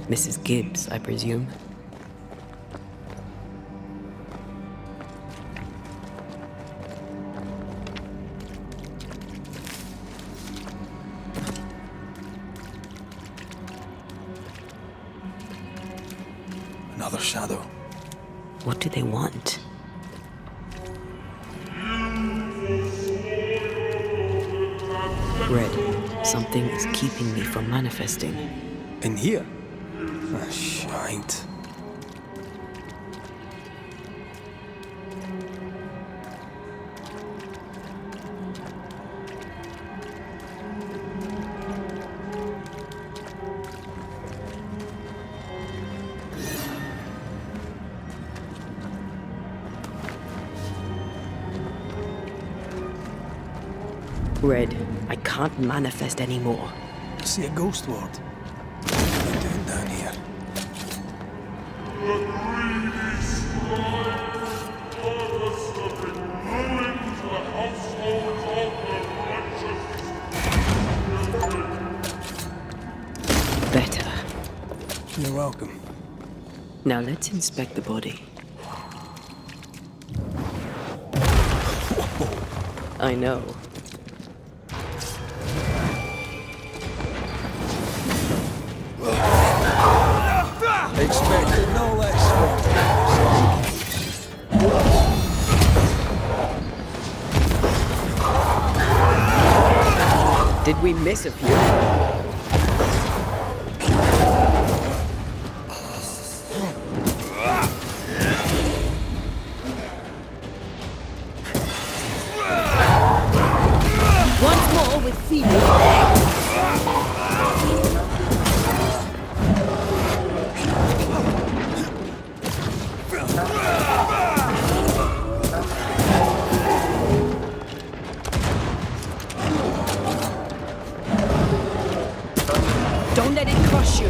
Mrs. Gibbs, I presume. Another shadow. What do they want? Red, something is keeping me from manifesting. In here? Ah, shite. Red, I can't manifest anymore. I see a ghost ward. What are you doing down here? The greedy swine purpose of bring ruin to the households of the righteous. Better. You're welcome. Now let's inspect the body. I know. Expected no less. Did we miss a few? With fever. Don't let it crush you.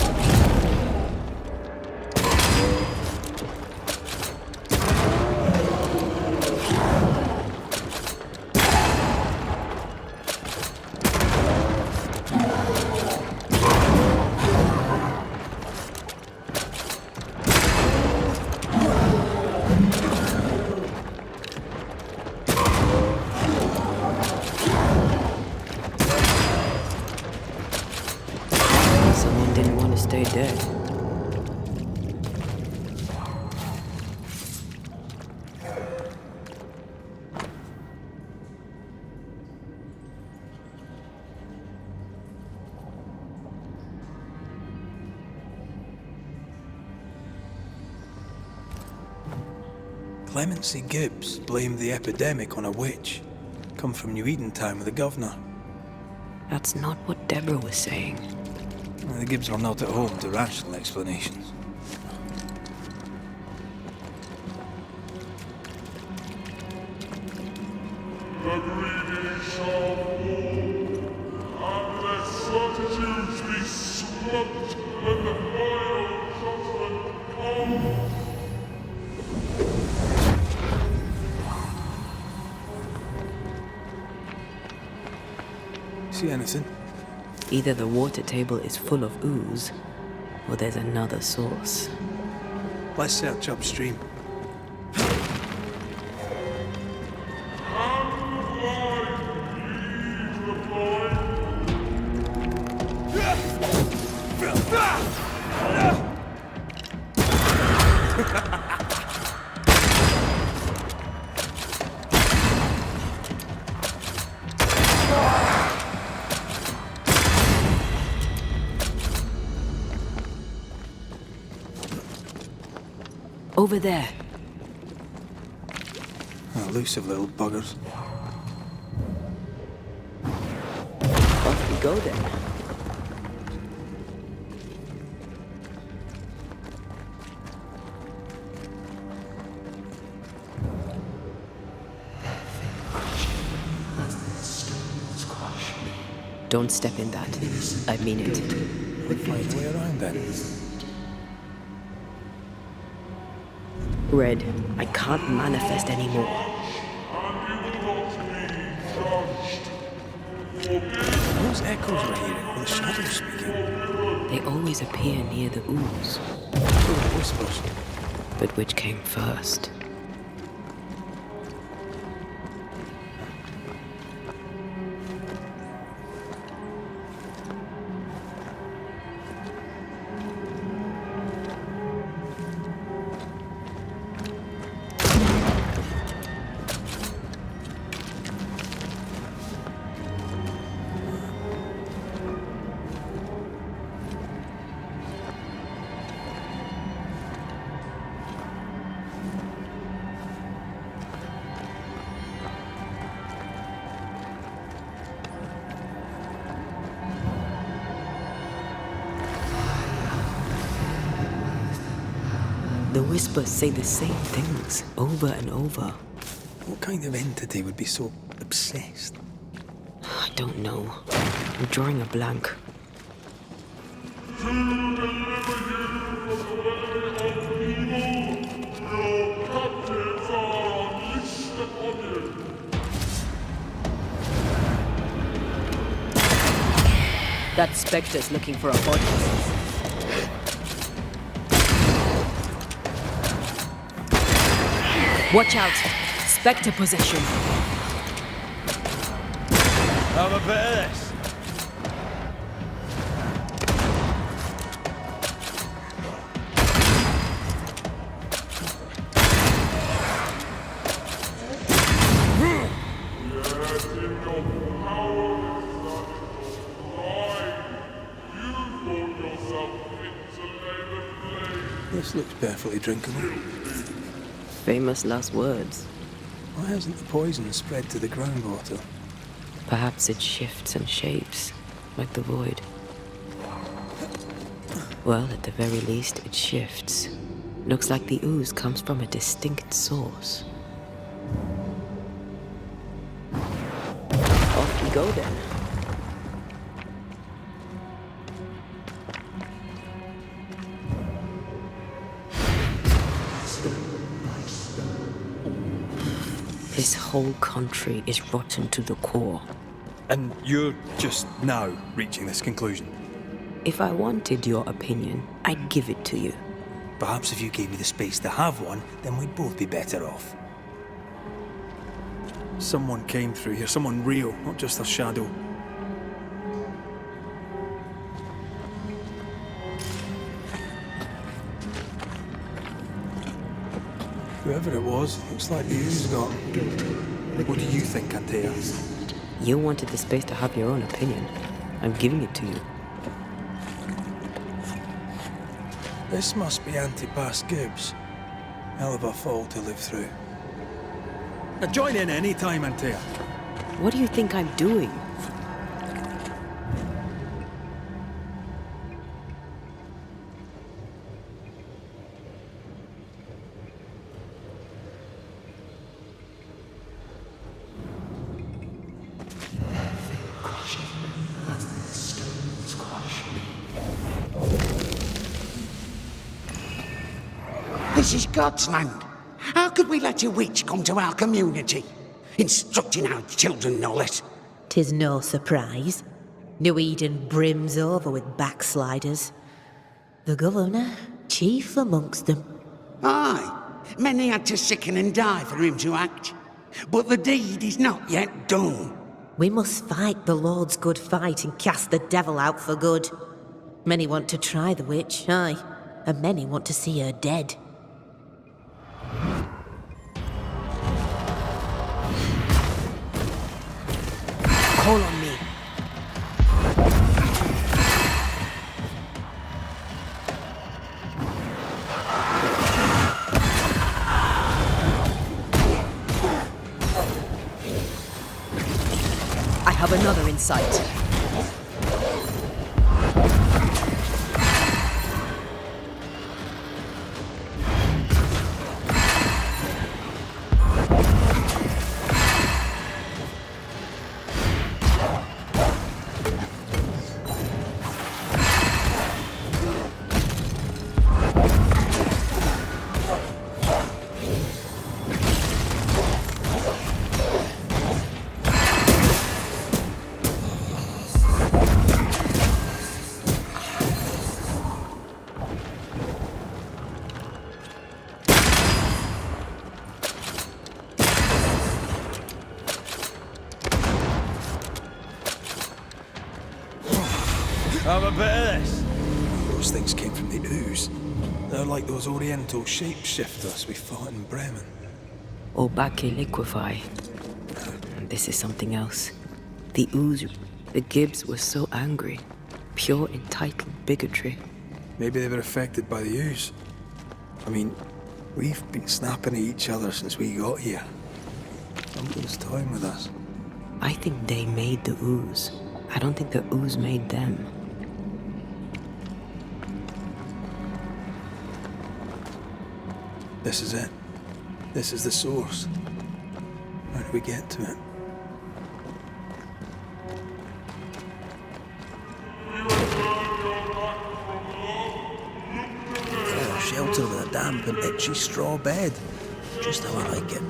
Stay dead. Clemency Gibbs blamed the epidemic on a witch. Come from New Eatontown with the governor. That's not what Deborah was saying. The Gibbs are not at home to rational explanations. The greedy shall fall, and their certitudes be swept when the final judgment comes. See anything? Either the water table is full of ooze, or there's another source. Let's search upstream. Over there. Elusive little buggers. Off we go then. Don't step in that. I mean it. We'll find a way around then. Red, I can't manifest anymore. Those echoes we're hearing were the shadows speaking. They always appear near the ooze. Full of whispers. But which came first? The whispers say the same things over and over. What kind of entity would be so obsessed? I don't know. I'm drawing a blank. To deliver you from the way of evil, your captives are unleashed upon you. That specter's looking for a body. Watch out! Spectre possession! Have a bit of this. This looks perfectly drinkable. Famous last words. Why hasn't the poison spread to the groundwater? Perhaps it shifts and shapes, like the void. Well, at the very least, it shifts. Looks like the ooze comes from a distinct source. Off we go then. This whole country is rotten to the core. And you're just now reaching this conclusion? If I wanted your opinion, I'd give it to you. Perhaps if you gave me the space to have one, then we'd both be better off. Someone came through here, someone real, not just a shadow. Whoever it was, looks like the ooze got. What do you think, Antea? You wanted the space to have your own opinion. I'm giving it to you. This must be Antipas Gibbs. Hell of a fall to live through. Now join in any time, Antea. What do you think I'm doing? This is God's land. How could we let a witch come to our community? Instructing our children, no less. 'Tis no surprise. New Eden brims over with backsliders. The governor, chief amongst them. Aye, many had to sicken and die for him to act. But the deed is not yet done. We must fight the Lord's good fight and cast the devil out for good. Many want to try the witch, aye, and many want to see her dead. Call on me. I have another in sight. Have a bit of this. Those things came from the ooze. They're like those oriental shapeshifters we fought in Bremen. Or Bacche liquefy. This is something else. The ooze, the Gibbs were so angry. Pure entitled bigotry. Maybe they were affected by the ooze. I mean, we've been snapping at each other since we got here. Something's toying with us. I think they made the ooze. I don't think the ooze made them. This is it. This is the source. How do we get to it? A shelter with a damp and itchy straw bed. Just how I like it.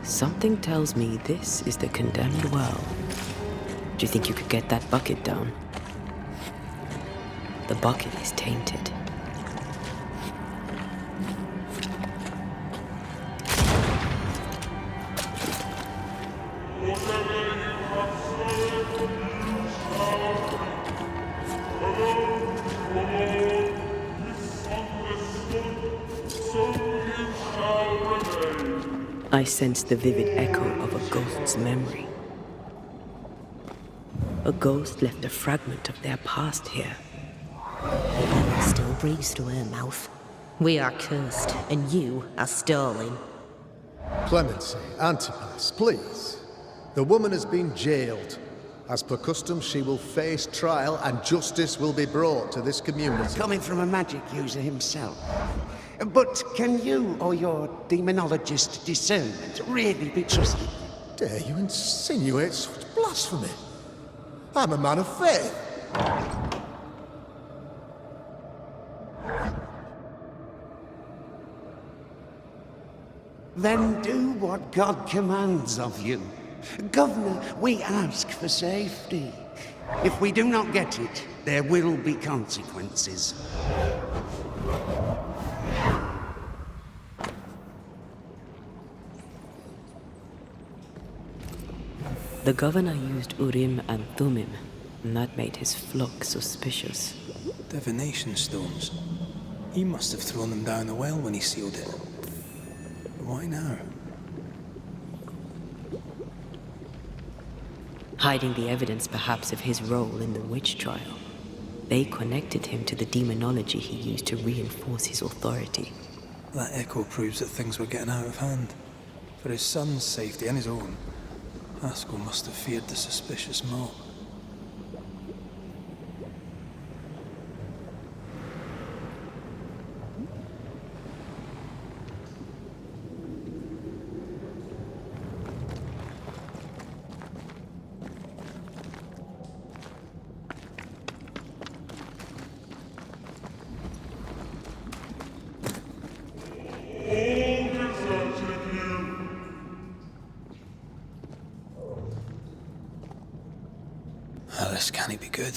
Something tells me this is the condemned well. Do you think you could get that bucket down? The bucket is tainted. I sense the vivid echo of a ghost's memory. A ghost left a fragment of their past here. Bella still breathes through her mouth. We are cursed, and you are stolen. Clemency, Antipas, please. The woman has been jailed. As per custom, she will face trial and justice will be brought to this community. Coming from a magic user himself. But can you or your demonologist discernment really be trusted? Dare you insinuate such blasphemy? I'm a man of faith. Then do what God commands of you. Governor, we ask for safety. If we do not get it, there will be consequences. The governor used Urim and Thummim, and that made his flock suspicious. Divination stones. He must have thrown them down the well when he sealed it. Why now? Hiding the evidence perhaps of his role in the witch trial. They connected him to the demonology he used to reinforce his authority. That echo proves that things were getting out of hand. For his son's safety and his own, Haskell must have feared the suspicious mob. This can't be good.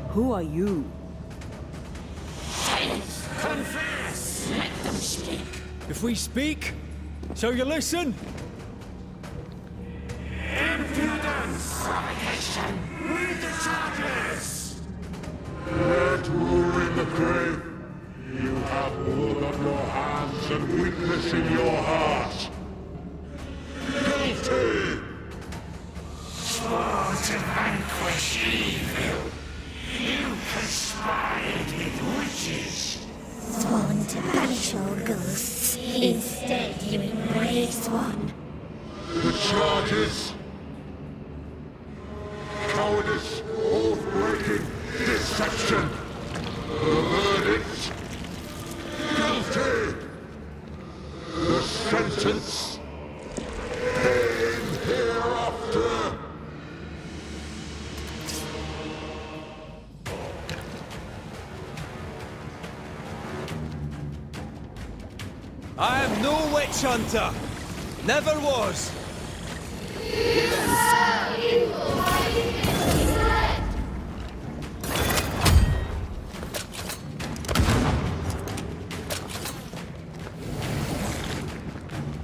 Who are you? Confess! Let them speak! If we speak, so you listen? Impudence! Provocation! Read the charges! Let rule in the grave. You have blood on your hands and weakness in your heart. Go no ghosts. Instead, you embrace one. The charges. Cowardice, oath-breaking, deception. The verdict. Guilty. The sentence. Pain hereafter. I am no witch hunter. Never was.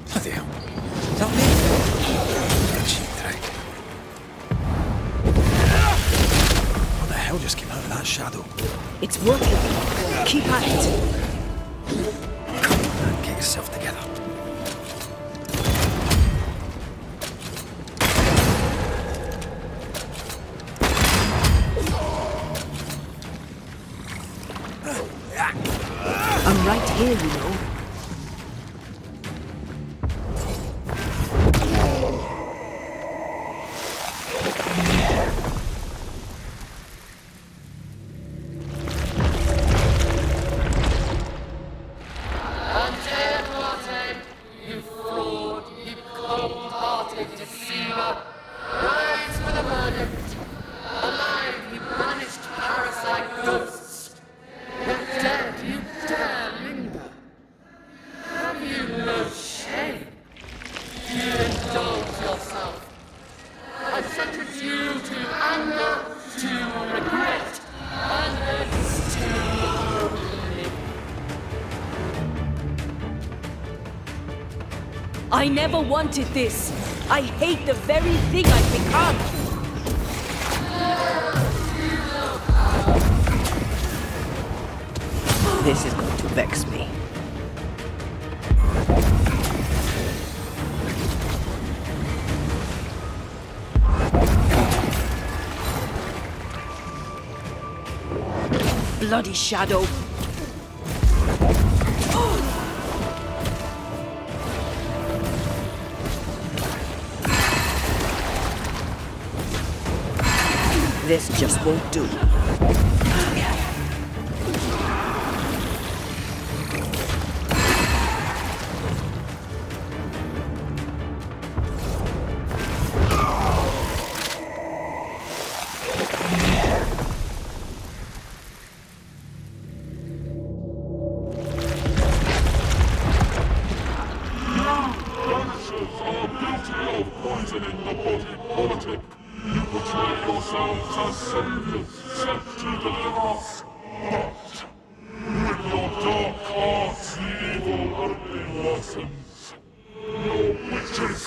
Bloody hell. Is that me? Cheap trick. What the hell just came out of that shadow? It's working. Keep at it. Get yourself together. I'm right here, you know. I never wanted this. I hate the very thing I've become. This is going to vex me. Bloody shadow. This just won't do. Banishers are guilty of poisoning the body politic. You portray yourselves as saviors sent to deliver us. But with your dark hearts, the evil only worsens. Your witches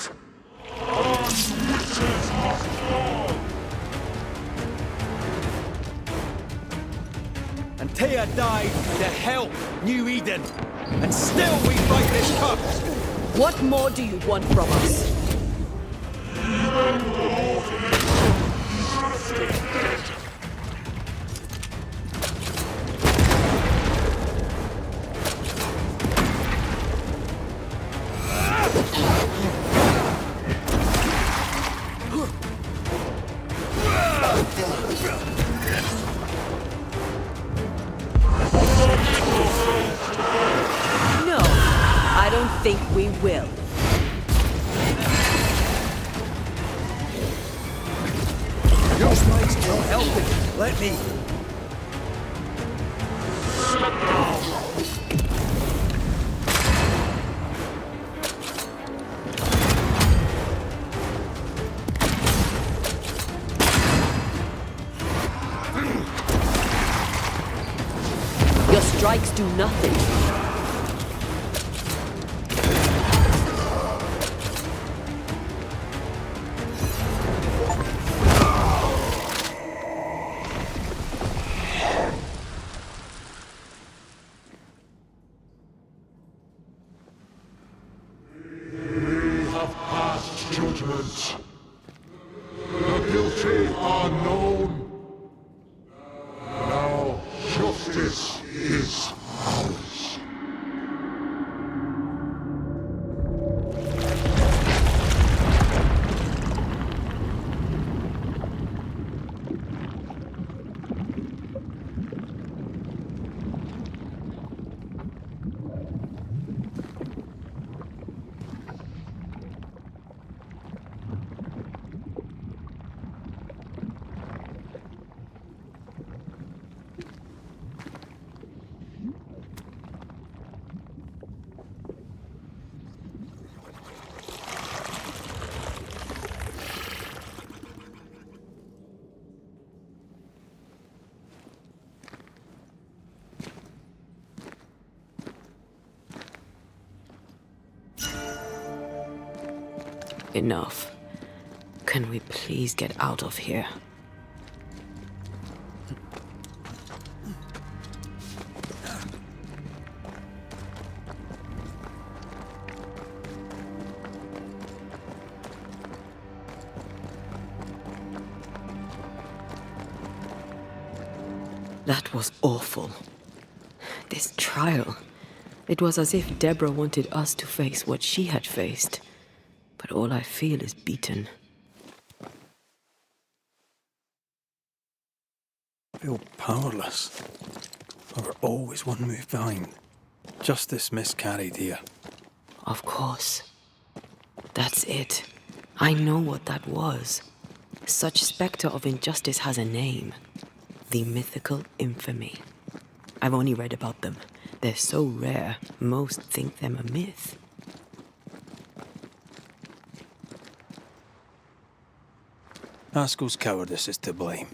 and witches must fall. And Taya died to help New Eden. And still we fight this curse. What more do you want from us? No, I don't think we will. Your spikes not helping. Let me. Your strikes do nothing. We have passed judgment. The guilty are known. Now justice is ours. Enough. Can we please get out of here? That was awful. This trial. It was as if Deborah wanted us to face what she had faced. But all I feel is beaten. I feel powerless. I were always one move behind. Justice miscarried here. Of course. That's it. I know what that was. Such spectre of injustice has a name. The mythical infamy. I've only read about them. They're so rare, most think them a myth. Haskell's cowardice is to blame.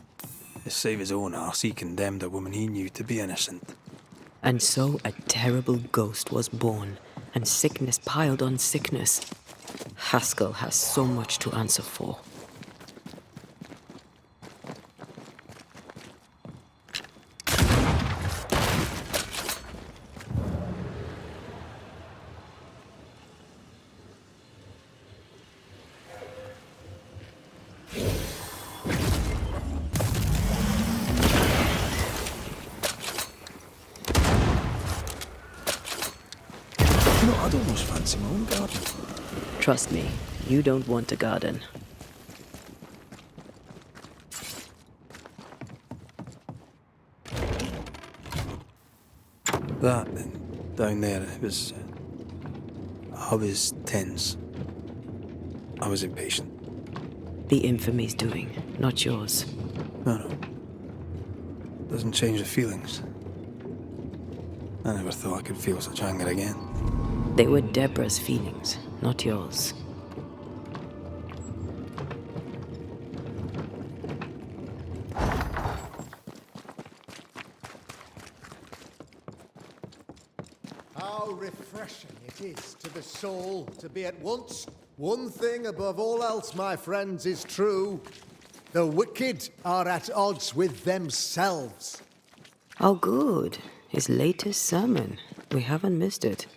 To save his own arse, he condemned a woman he knew to be innocent. And so a terrible ghost was born, and sickness piled on sickness. Haskell has so much to answer for. I'd almost fancy my own garden. Trust me, you don't want a garden. That, and down there, it was... I was tense. I was impatient. The infamy's doing, not yours. No. Doesn't change the feelings. I never thought I could feel such anger again. They were Deborah's feelings, not yours. How refreshing it is to the soul to be at once. One thing above all else, my friends, is true. The wicked are at odds with themselves. Oh, good. His latest sermon. We haven't missed it.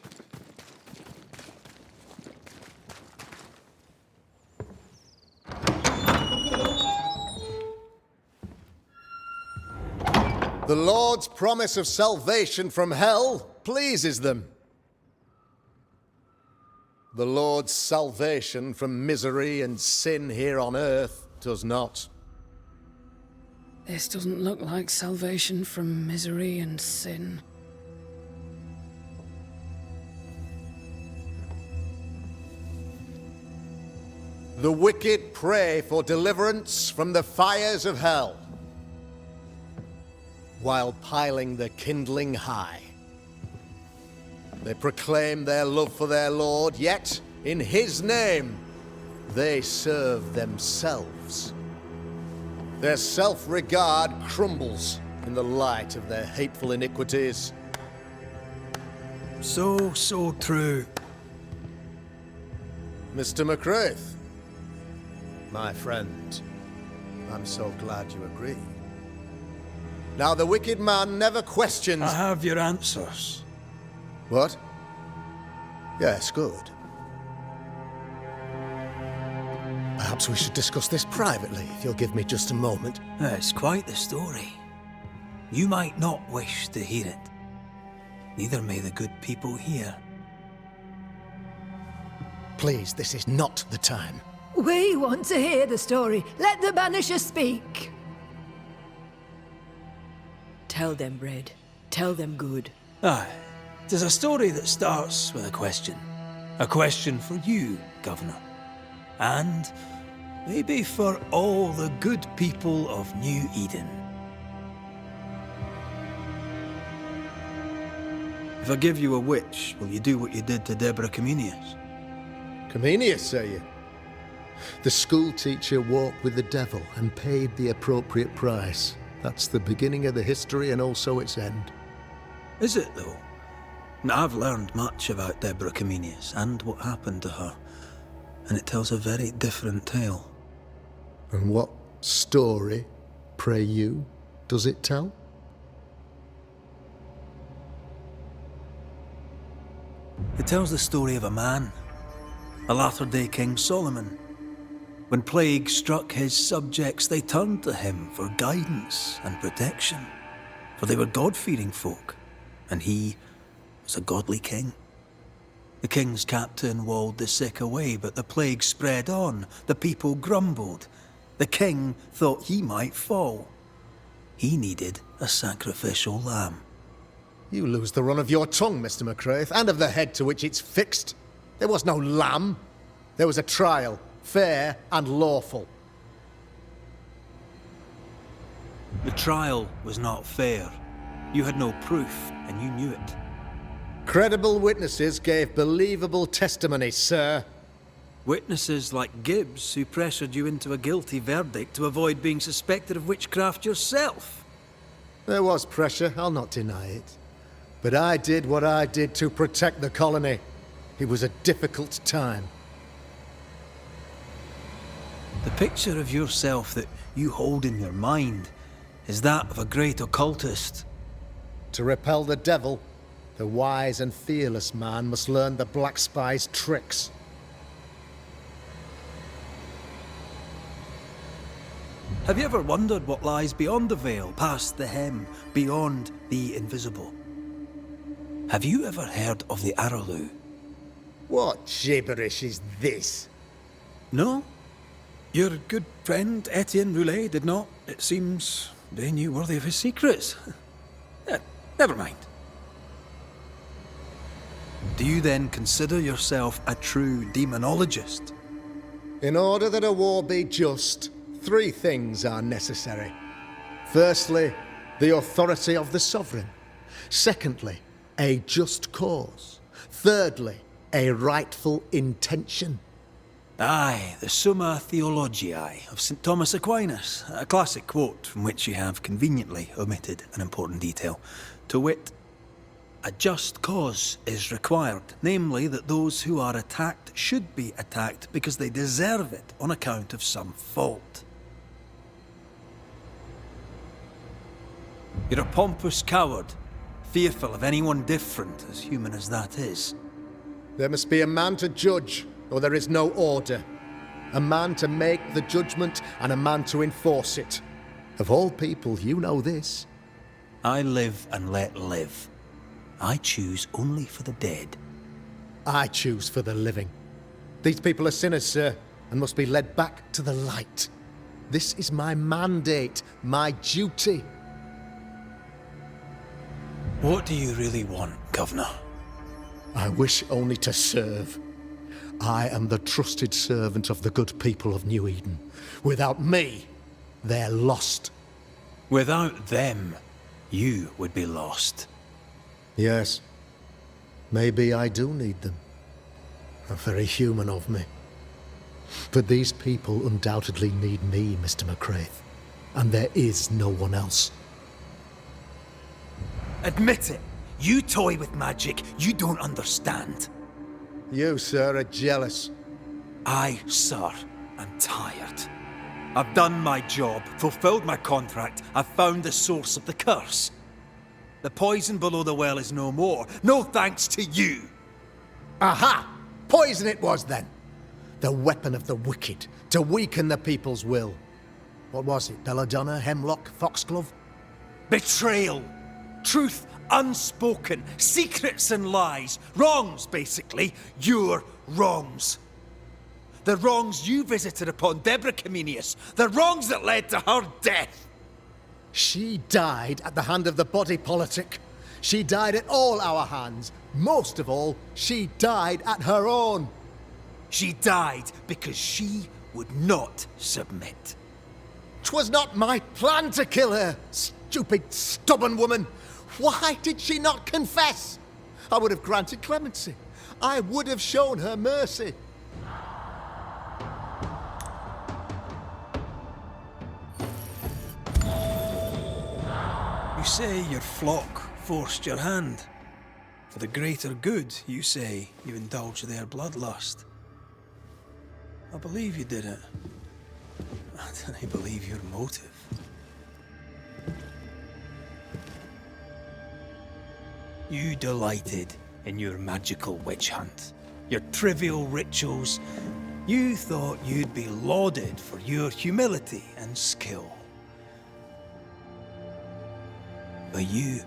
The Lord's promise of salvation from hell pleases them. The Lord's salvation from misery and sin here on earth does not. This doesn't look like salvation from misery and sin. The wicked pray for deliverance from the fires of hell, while piling the kindling high. They proclaim their love for their Lord, yet in his name they serve themselves. Their self-regard crumbles in the light of their hateful iniquities. So true. Mr. McCraith, my friend, I'm so glad you agree. Now, the wicked man never questions... I have your answers. What? Yes, good. Perhaps we should discuss this privately, if you'll give me just a moment. It's quite the story. You might not wish to hear it. Neither may the good people here. Please, this is not the time. We want to hear the story. Let the Banishers speak. Tell them, Red. Tell them good. Aye. It is a story that starts with a question. A question for you, Governor. And maybe for all the good people of New Eden. If I give you a witch, will you do what you did to Deborah Comenius? Comenius, say you? The school teacher walked with the devil and paid the appropriate price. That's the beginning of the history and also its end. Is it, though? Now, I've learned much about Deborah Comenius and what happened to her. and it tells a very different tale. And what story, pray you, does it tell? It tells the story of a man, a latter-day King Solomon. When plague struck his subjects, they turned to him for guidance and protection, for they were God-fearing folk, and he was a godly king. The king's captain walled the sick away, but the plague spread on. The people grumbled. The king thought he might fall. He needed a sacrificial lamb. You lose the run of your tongue, Mr. McCraith, and of the head to which it's fixed. There was no lamb. There was a trial, fair and lawful. The trial was not fair. You had no proof, and you knew it. Credible witnesses gave believable testimony, sir. Witnesses like Gibbs, who pressured you into a guilty verdict to avoid being suspected of witchcraft yourself. There was pressure, I'll not deny it. But I did what I did to protect the colony. It was a difficult time. The picture of yourself that you hold in your mind is that of a great occultist. To repel the devil, the wise and fearless man must learn the Black Spy's tricks. Have you ever wondered what lies beyond the veil, past the hem, beyond the invisible? Have you ever heard of the Araloo? What gibberish is this? No? Your good friend Etienne Roulet did not. It seems they knew worthy of his secrets. Never mind. Do you then consider yourself a true demonologist? In order that a war be just, 3 things are necessary. Firstly, the authority of the sovereign. Secondly, a just cause. Thirdly, a rightful intention. Aye, the Summa Theologiae of St. Thomas Aquinas, a classic quote from which you have conveniently omitted an important detail. To wit, a just cause is required, namely that those who are attacked should be attacked because they deserve it on account of some fault. You're a pompous coward, fearful of anyone different, as human as that is. There must be a man to judge, or there is no order. A man to make the judgment, and a man to enforce it. Of all people, you know this. I live and let live. I choose only for the dead. I choose for the living. These people are sinners, sir, and must be led back to the light. This is my mandate, my duty. What do you really want, Governor? I wish only to serve. I am the trusted servant of the good people of New Eden. Without me, they're lost. Without them, you would be lost. Yes. Maybe I do need them. Very human of me. But these people undoubtedly need me, Mr. McCraith. And there is no one else. Admit it. You toy with magic you don't understand. You, sir, are jealous. I, sir, am tired. I've done my job, fulfilled my contract, I've found the source of the curse. The poison below the well is no more, no thanks to you. Aha! Poison it was then. The weapon of the wicked, to weaken the people's will. What was it, belladonna, hemlock, foxglove? Betrayal. Truth unspoken, secrets and lies, wrongs basically, your wrongs. The wrongs you visited upon Deborah Comenius, the wrongs that led to her death. She died at the hand of the body politic. She died at all our hands. Most of all, she died at her own. She died because she would not submit. 'Twas not my plan to kill her, stupid, stubborn woman. Why did she not confess? I would have granted clemency. I would have shown her mercy. You say your flock forced your hand. For the greater good, you say, you indulge their bloodlust. I believe you did it. I don't believe your motive. You delighted in your magical witch hunt, your trivial rituals. You thought you'd be lauded for your humility and skill. But you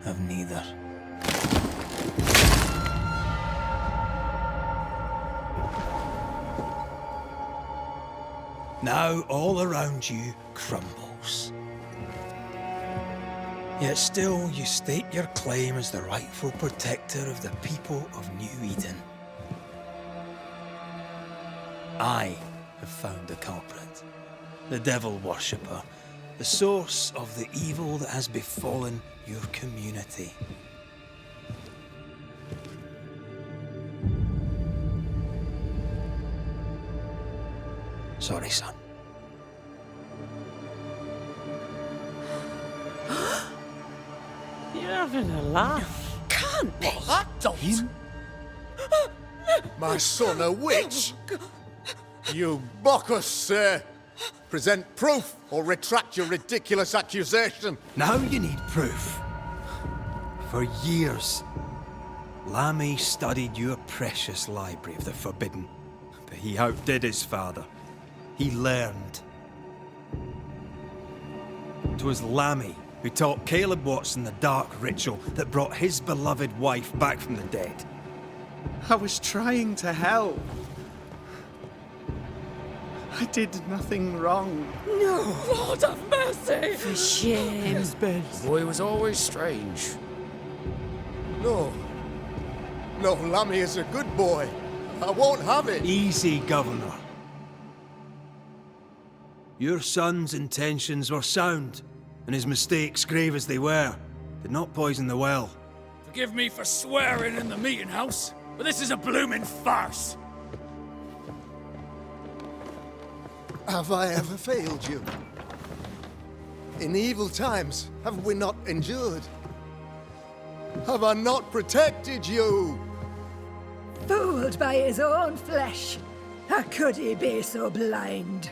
have neither. Now all around you crumbles. Yet still you stake your claim as the rightful protector of the people of New Eden. I have found the culprit, the devil worshipper, the source of the evil that has befallen your community. Sorry, son. You're having a laugh. Can't be. That don't. My son, a witch? You mock us, sir. Present proof or retract your ridiculous accusation. Now you need proof. For years, Lammy studied your precious library of the forbidden, but he outdid his father. He learned. 'Twas Lammy who taught Caleb Watson the dark ritual that brought his beloved wife back from the dead. I was trying to help. I did nothing wrong. No, Lord have mercy. For shame. Husband. The boy was always strange. No. No, Lammy is a good boy. I won't have it. Easy, Governor. Your son's intentions were sound, and his mistakes, grave as they were, did not poison the well. Forgive me for swearing in the meeting house, but this is a blooming farce. Have I ever failed you? In evil times, have we not endured? Have I not protected you? Fooled by his own flesh. How could he be so blind?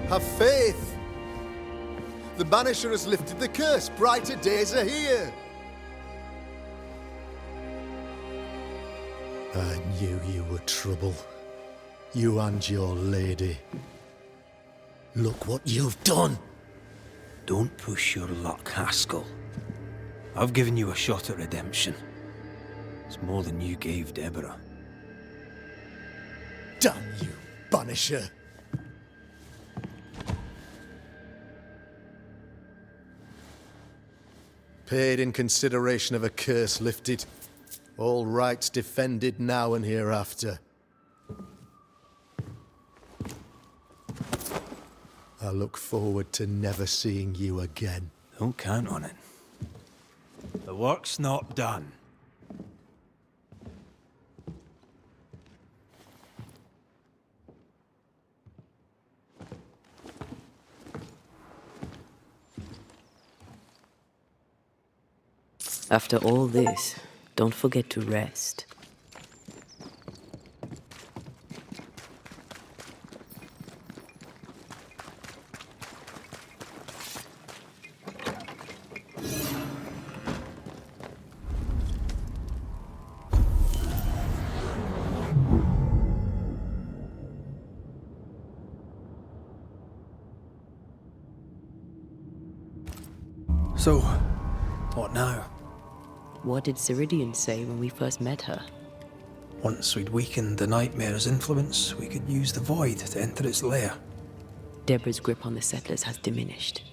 Have faith. The Banisher has lifted the curse. Brighter days are here. I knew you were trouble. You and your lady. Look what you've done. Don't push your luck, Haskell. I've given you a shot at redemption. It's more than you gave Deborah. Damn you, Banisher. Paid in consideration of a curse lifted. All rights defended now and hereafter. I look forward to never seeing you again. Don't count on it. The work's not done. After all this, don't forget to rest. So, what now? What did Ceridian say when we first met her? Once we'd weakened the Nightmare's influence, we could use the Void to enter its lair. Deborah's grip on the settlers has diminished.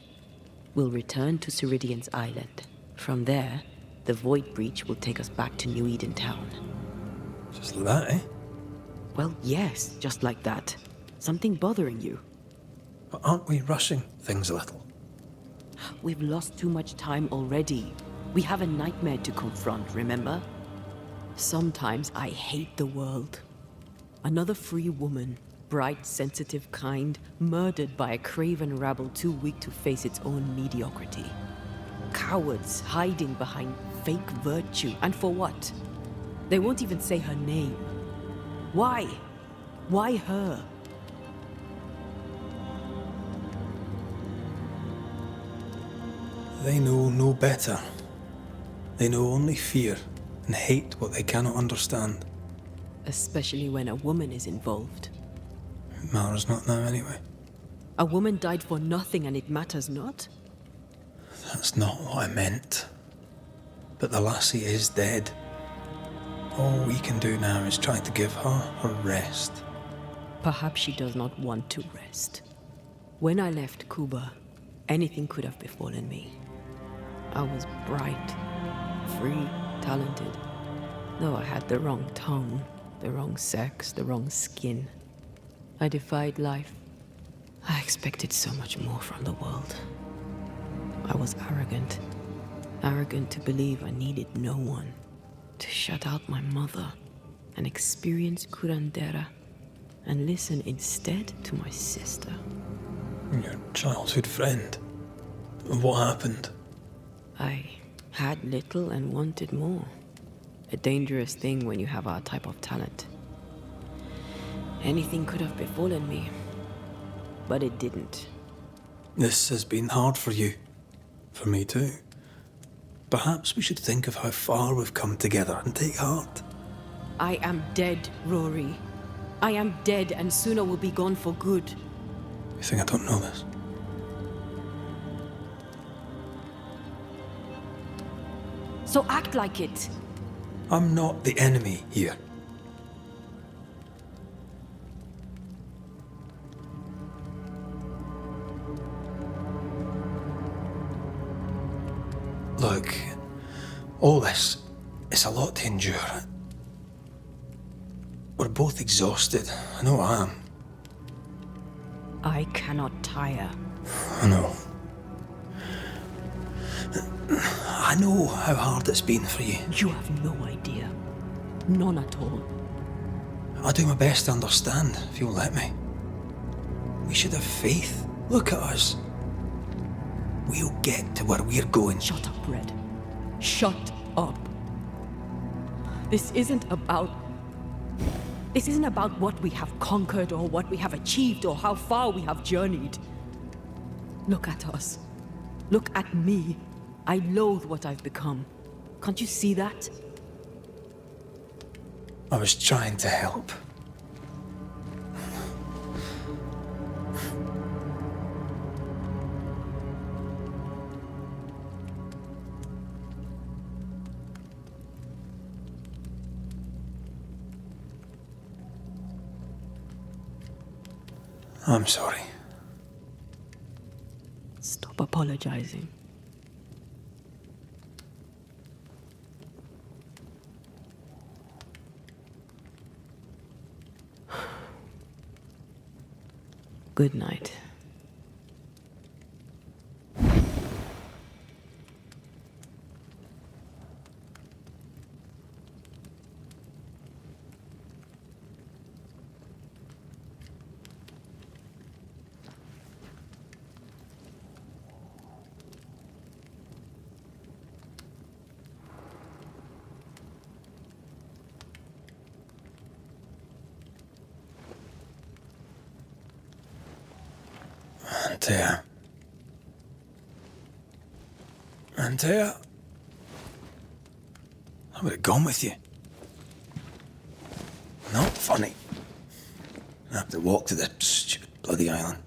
We'll return to Ceridian's island. From there, the Void Breach will take us back to New Eden Town. Just like that, eh? Well, yes, just like that. Something bothering you? But aren't we rushing things a little? We've lost too much time already. We have a nightmare to confront, remember? Sometimes I hate the world. Another free woman, bright, sensitive kind, murdered by a craven rabble too weak to face its own mediocrity. Cowards hiding behind fake virtue. And for what? They won't even say her name. Why? Why her? They know no better. They know only fear and hate what they cannot understand. Especially when a woman is involved. It matters not now anyway. A woman died for nothing and it matters not? That's not what I meant. But the lassie is dead. All we can do now is try to give her her rest. Perhaps she does not want to rest. When I left Cuba, anything could have befallen me. I was bright, free, talented. Though I had the wrong tongue, the wrong sex, the wrong skin. I defied life. I expected so much more from the world. I was arrogant. Arrogant to believe I needed no one. To shut out my mother and experience curandera and listen instead to my sister. Your childhood friend. What happened? I had little and wanted more. A dangerous thing when you have our type of talent. Anything could have befallen me, but it didn't. This has been hard for you. For me too. Perhaps we should think of how far we've come together and take heart. I am dead, Rory. I am dead and sooner will be gone for good. You think I don't know this? So act like it. I'm not the enemy here. Look, all this, it's a lot to endure. We're both exhausted. I know I am. I cannot tire. I know. I know how hard it's been for you. You have no idea. None at all. I'll do my best to understand, if you'll let me. We should have faith. Look at us. We'll get to where we're going. Shut up, Red. Shut up. This isn't about what we have conquered or what we have achieved or how far we have journeyed. Look at us. Look at me. I loathe what I've become. Can't you see that? I was trying to help. I'm sorry. Stop apologizing. Good night. Antea, I would have gone with you. Not funny. I have to walk to the stupid bloody island.